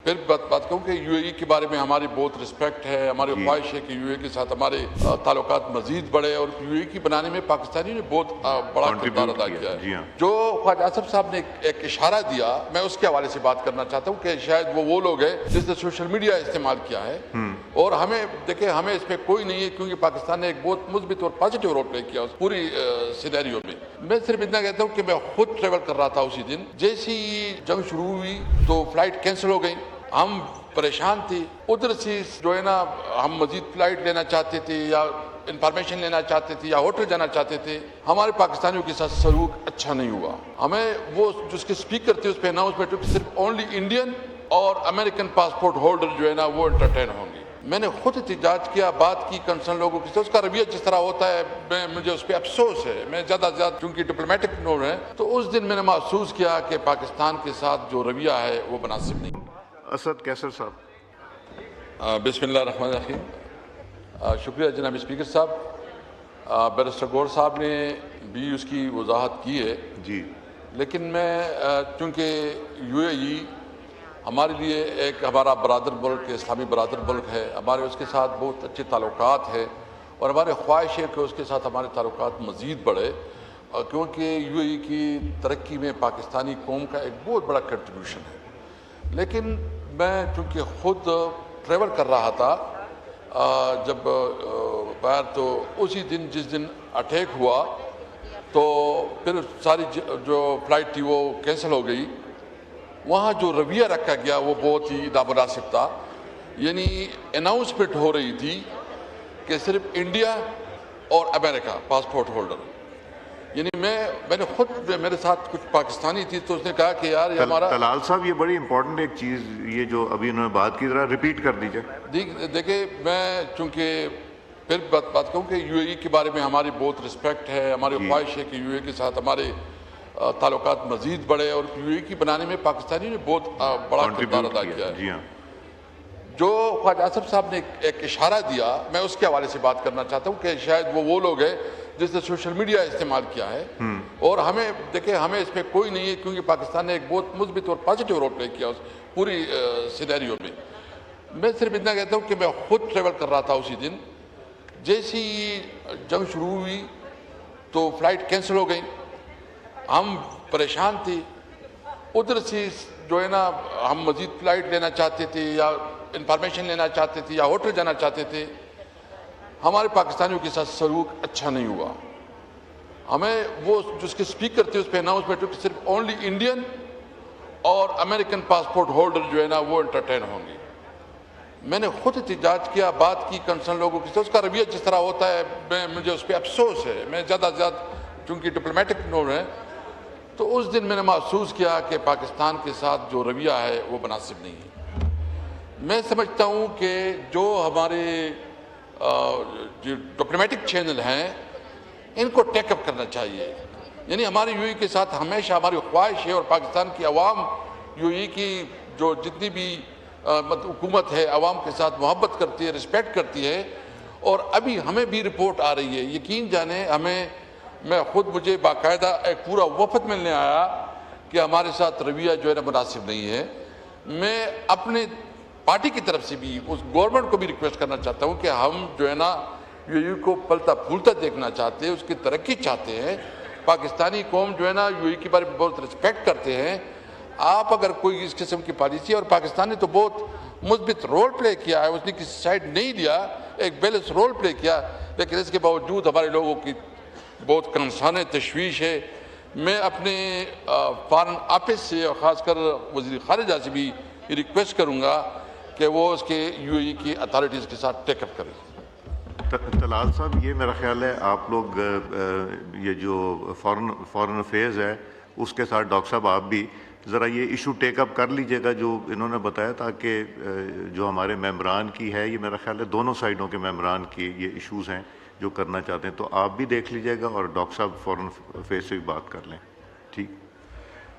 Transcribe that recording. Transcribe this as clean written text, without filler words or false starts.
پھر بات کروں کہ یو اے ای کے بارے میں ہماری بہت رسپیکٹ ہے، ہماری خواہش ہے کہ یو اے ای کے ساتھ ہمارے تعلقات مزید بڑھے، اور یو اے ای کی بنانے میں پاکستانی نے بہت بڑا کردار ادا کیا ہے۔ جو خواجہ آصف صاحب نے ایک اشارہ دیا، میں اس کے حوالے سے بات کرنا چاہتا ہوں کہ شاید وہ لوگ ہیں جس نے سوشل میڈیا استعمال کیا ہے، اور ہمیں دیکھیں ہمیں اس پہ کوئی نہیں ہے، کیونکہ پاکستان نے ایک بہت مثبت اور پازیٹیو رول پلے کیا اس پوری سینیریو میں۔ میں صرف اتنا کہتا ہوں کہ میں خود ٹریول کر رہا تھا اسی دن، جیسی جنگ شروع ہوئی تو فلائٹ کینسل ہو گئی، ہم پریشان تھے، ادھر سے جو ہے نا ہم مزید فلائٹ لینا چاہتے تھے یا انفارمیشن لینا چاہتے تھے یا ہوٹل جانا چاہتے تھے، ہمارے پاکستانیوں کے ساتھ سلوک اچھا نہیں ہوا۔ ہمیں وہ جس کے اسپیکر تھے اس پہ اناؤنسمنٹ کہ صرف اونلی انڈین اور امریکن پاسپورٹ ہولڈر جو ہے نا وہ انٹرٹین ہوں گے۔ میں نے خود احتجاج کیا، بات کی کنسرن لوگوں کے ساتھ، اس کا رویہ جس طرح ہوتا ہے مجھے اس پہ افسوس ہے، میں زیادہ چونکہ ڈپلومیٹک نوٹ ہے تو اس دن میں نے محسوس کیا کہ پاکستان کے ساتھ جو رویہ ہے وہ مناسب نہیں۔ اسد کیسر صاحب۔ بسم اللہ الرحمن الرحیم۔ شکریہ جناب اسپیکر صاحب۔ بیرسٹر گور صاحب نے بھی اس کی وضاحت کی ہے جی، لیکن میں چونکہ یو اے ای ہمارے لیے ایک ہمارا برادر ملک، اسلامی برادر ملک ہے، ہمارے اس کے ساتھ بہت اچھے تعلقات ہیں، اور ہماری خواہش ہے کہ اس کے ساتھ ہمارے تعلقات مزید بڑھے، کیونکہ یو اے ای کی ترقی میں پاکستانی قوم کا ایک بہت بڑا کنٹریبیوشن ہے۔ لیکن میں چونکہ خود ٹریول کر رہا تھا جب باہر، تو اسی دن جس دن اٹیک ہوا تو پھر ساری جو فلائٹ تھی وہ کینسل ہو گئی۔ وہاں جو رویہ رکھا گیا وہ بہت ہی نامناسب تھا، یعنی اناؤنسمنٹ ہو رہی تھی کہ صرف انڈیا اور امریکہ پاسپورٹ ہولڈر، یعنی میں نے خود، میرے ساتھ کچھ پاکستانی تھی تو اس نے کہا کہ یار یہ ہمارا طلال صاحب یہ بڑی امپورٹنٹ ایک چیز، یہ جو ابھی انہوں نے بات کی ذرا ریپیٹ کر دیجیے۔ دیکھیں میں چونکہ پھر بات کروں کہ یو اے ای کے بارے میں ہماری بہت رسپیکٹ ہے، ہماری خواہش ہے کہ یو اے ای کے ساتھ ہمارے تعلقات مزید بڑھے، اور یو اے ای کی بنانے میں پاکستانی نے بہت بڑا کردار ادا کیا ہے۔ جی ہاں، جو خواجہ آصف صاحب نے ایک اشارہ دیا، میں اس کے حوالے سے بات کرنا چاہتا ہوں کہ شاید وہ لوگ ہیں جس نے سوشل میڈیا استعمال کیا ہے، اور ہمیں دیکھیں ہمیں اس پہ کوئی نہیں ہے، کیونکہ پاکستان نے ایک بہت مثبت اور پازیٹیو رول پلے کیا اس پوری سینیریو میں۔ میں صرف اتنا کہتا ہوں کہ میں خود ٹریول کر رہا تھا اسی دن، جیسی جنگ شروع ہوئی تو فلائٹ کینسل ہو گئی، ہم پریشان تھے، ادھر سے جو ہے نا ہم مزید فلائٹ لینا چاہتے تھے یا انفارمیشن لینا چاہتے تھے یا ہوٹل جانا چاہتے تھے، ہمارے پاکستانیوں کے ساتھ سلوک اچھا نہیں ہوا۔ ہمیں وہ جس کے اسپیکر تھے اس پہ اناؤنسمنٹ کہ صرف اونلی انڈین اور امریکن پاسپورٹ ہولڈر جو ہے نا وہ انٹرٹین ہوں گے۔ میں نے خود احتجاج کیا، بات کی کنسرن لوگوں کے ساتھ، اس کا رویہ جس طرح ہوتا ہے مجھے اس پہ افسوس ہے، میں زیادہ چونکہ ڈپلومیٹک نوٹ ہے تو اس دن میں نے محسوس کیا کہ پاکستان کے ساتھ جو رویہ ہے وہ مناسب نہیں ہے۔ میں سمجھتا ہوں کہ جو ہمارے جو ڈپلومیٹک چینل ہیں ان کو ٹیک اپ کرنا چاہیے، یعنی ہماری یو اے ای کے ساتھ ہمیشہ ہماری خواہش ہے، اور پاکستان کی عوام یو اے ای کی جو جتنی بھی حکومت ہے عوام کے ساتھ محبت کرتی ہے، رسپیکٹ کرتی ہے، اور ابھی ہمیں بھی رپورٹ آ رہی ہے، یقین جانیں مجھے باقاعدہ ایک پورا وفد ملنے آیا کہ ہمارے ساتھ رویہ جو ہے نا مناسب نہیں ہے۔ میں اپنے پارٹی کی طرف سے بھی اس گورنمنٹ کو بھی ریکویسٹ کرنا چاہتا ہوں کہ ہم جو ہے نا یو اے ای کو پلتا پھولتا دیکھنا چاہتے ہیں، اس کی ترقی چاہتے ہیں، پاکستانی قوم جو ہے نا یو اے ای کے بارے میں بہت رسپیکٹ کرتے ہیں۔ آپ اگر کوئی اس قسم کی پالیسی، اور پاکستان نے تو بہت مثبت رول پلے کیا ہے، اس نے کسی سائڈ نہیں لیا، ایک بیلنس رول پلے کیا، لیکن اس کے باوجود ہمارے لوگوں کی بہت کنسرن تشویش ہے۔ میں اپنے فارن آفس سے اور خاص کر وزیر خارجہ سے بھی ریکویسٹ کروں گا کہ وہ اس کے یو اے ای کی اتھارٹیز کے ساتھ ٹیک اپ کریں۔ طلال صاحب یہ میرا خیال ہے آپ لوگ یہ جو فارن افیئرز ہے اس کے ساتھ ڈاکٹر صاحب آپ بھی ذرا یہ ایشو ٹیک اپ کر لیجئے گا جو انہوں نے بتایا، تاکہ جو ہمارے ممبران کی ہے، یہ میرا خیال ہے دونوں سائڈوں کے ممبران کی یہ ایشوز ہیں جو کرنا چاہتے ہیں، تو آپ بھی دیکھ لیجئے گا اور ڈاکٹر صاحب فارن افیئرز سے بھی بات کر لیں، ٹھیک۔